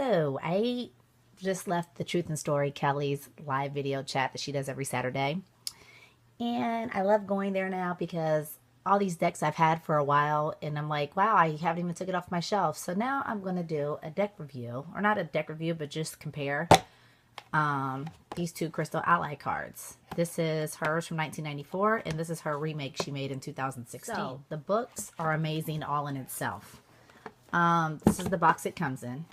So I just left the Truth and Story, Kelly's live video chat that she does every Saturday. And I love going there now because all these decks I've had for a while, and I'm like, wow, I haven't even took it off my shelf. So now I'm going to do a deck review, or not a deck review, but just compare these two Crystal Ally cards. This is hers from 1994, and this is her remake she made in 2016. So the books are amazing all in itself. This is the box it comes in.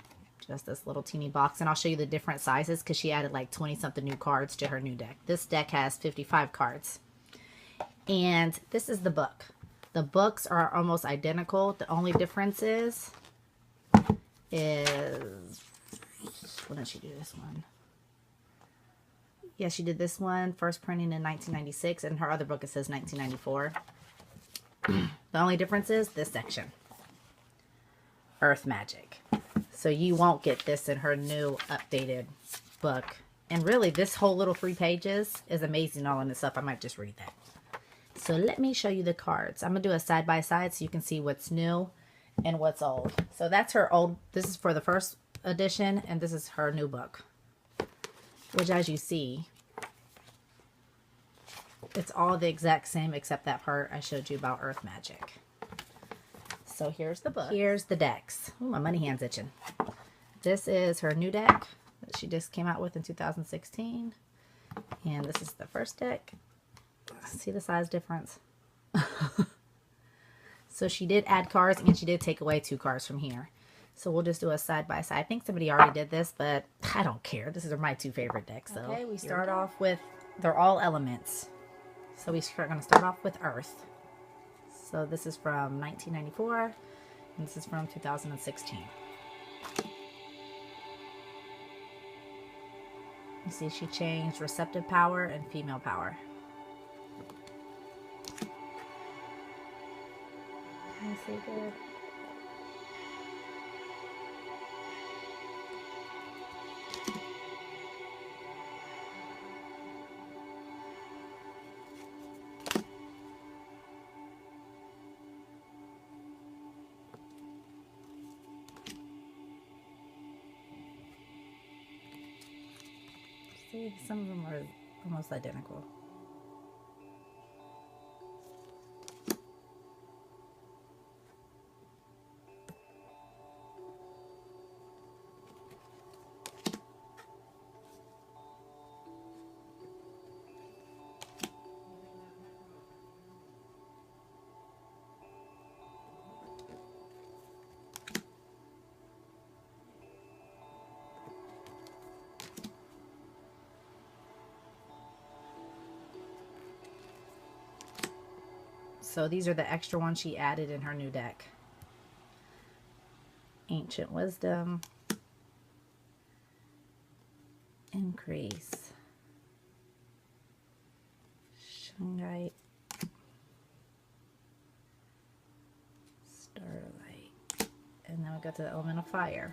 Just this little teeny box, and I'll show you the different sizes because she added like 20 something new cards to her new deck. This deck has 55 cards. And this is the book. The books are almost identical. The only difference is when did she do this one? Yeah, she did this one first printing in 1996, and her other book it says 1994. The only difference is this section. Earth Magic. So you won't get this in her new updated book. And really, this whole little 3 pages is amazing all in itself. I might just read that. So let me show you the cards. I'm going to do a side-by-side so you can see what's new and what's old. So that's her old. This is for the first edition, and this is her new book. Which, as you see, it's all the exact same except that part I showed you about Earth Magic. So here's the book. Here's the decks. Ooh, my money hand's itching. This is her new deck that she just came out with in 2016. And this is the first deck. See the size difference? So she did add cards and she did take away 2 cards from here. So we'll just do a side-by-side. I think somebody already did this, but I don't care. This is my 2 favorite decks. So okay, we start off with, they're all elements. So we're going to start off with Earth. So this is from 1994, and this is from 2016. You see she changed receptive power and female power. Can you see good? See, some of them are almost identical. So these are the extra ones she added in her new deck. Ancient Wisdom. Increase. Shungite. Starlight. And then we got to the Element of Fire.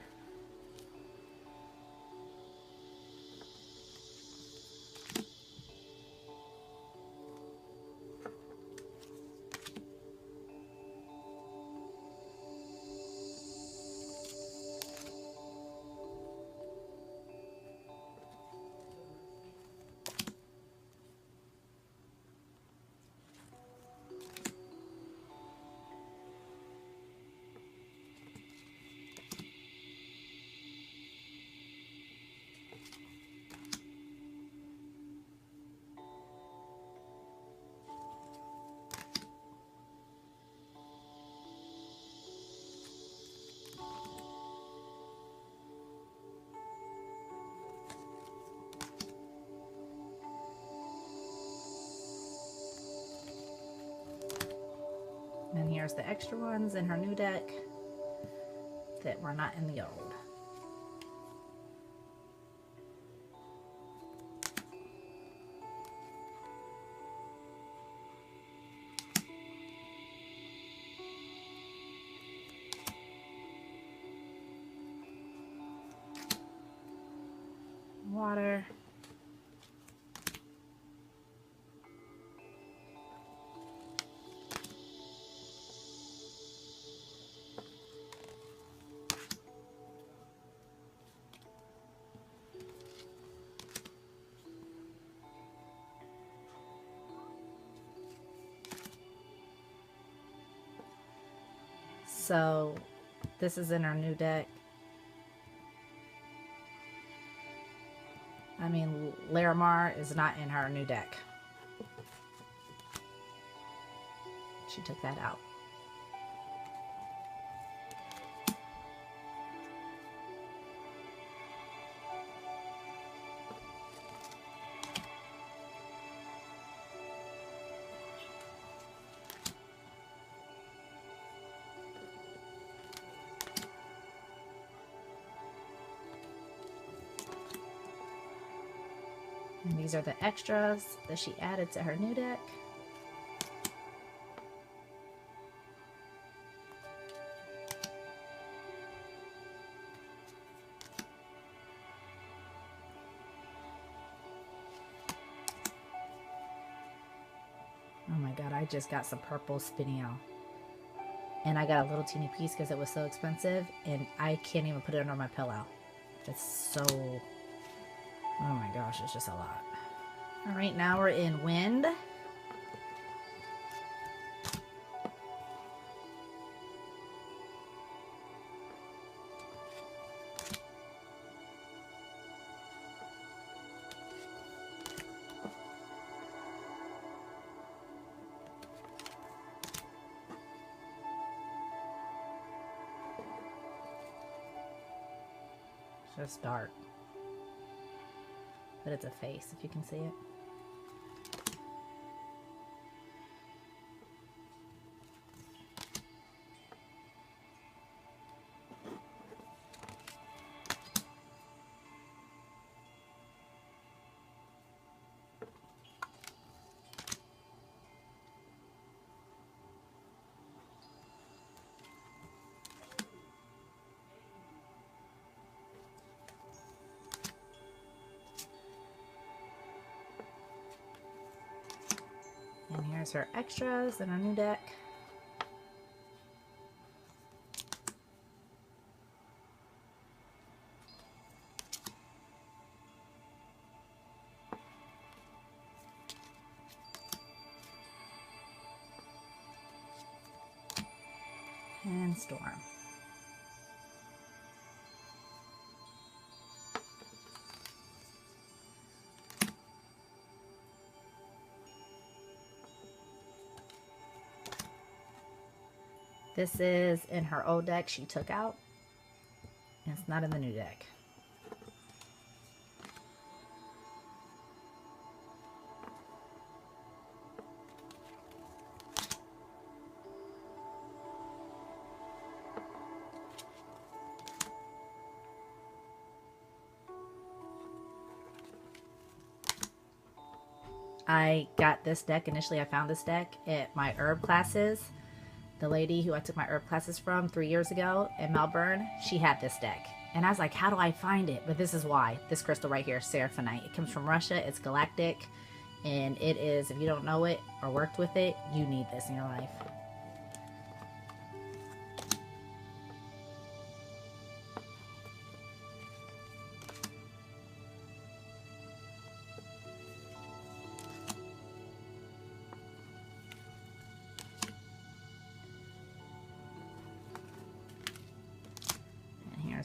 And here's the extra ones in her new deck that were not in the old. Water. So this is in her new deck. I mean, Larimar is not in her new deck. She took that out. And these are the extras that she added to her new deck. Oh my god, I just got some purple spinel. And I got a little teeny piece because it was so expensive, and I can't even put it under my pillow. It's so... oh my gosh, it's just a lot. Alright, now we're in Wind. It's just dark. But it's a face, if you can see it. And here's her extras in our new deck. And Storm. This is in her old deck she took out. And it's not in the new deck. I got this deck initially. I found this deck at my herb classes. The lady who I took my herb classes from 3 years ago in Melbourne, she had this deck. And I was like, how do I find it? But this is why. This crystal right here, Seraphinite. It comes from Russia. It's galactic. And it is, if you don't know it or worked with it, you need this in your life.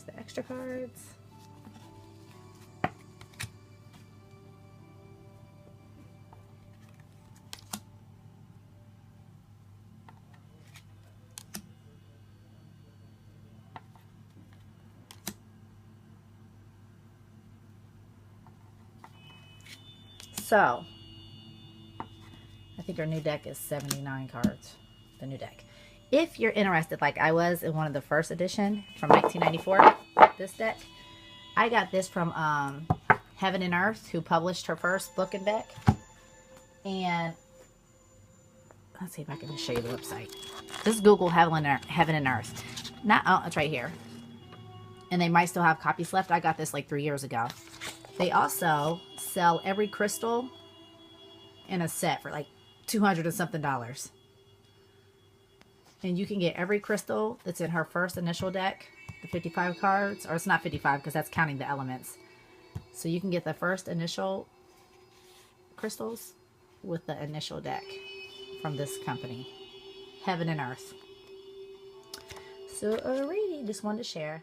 The extra cards. So, I think our new deck is 79 cards. The new deck. If you're interested, like I was in one of the first edition from 1994, this deck, I got this from Heaven and Earth, who published her first book and deck. And let's see if I can just show you the website. Just Google Heaven and Earth. Not, oh, it's right here. And they might still have copies left. I got this like 3 years ago. They also sell every crystal in a set for like $200 and something. And you can get every crystal that's in her first initial deck, the 55 cards, or it's not 55 because that's counting the elements. So you can get the first initial crystals with the initial deck from this company, Heaven and Earth. So alrighty, just wanted to share.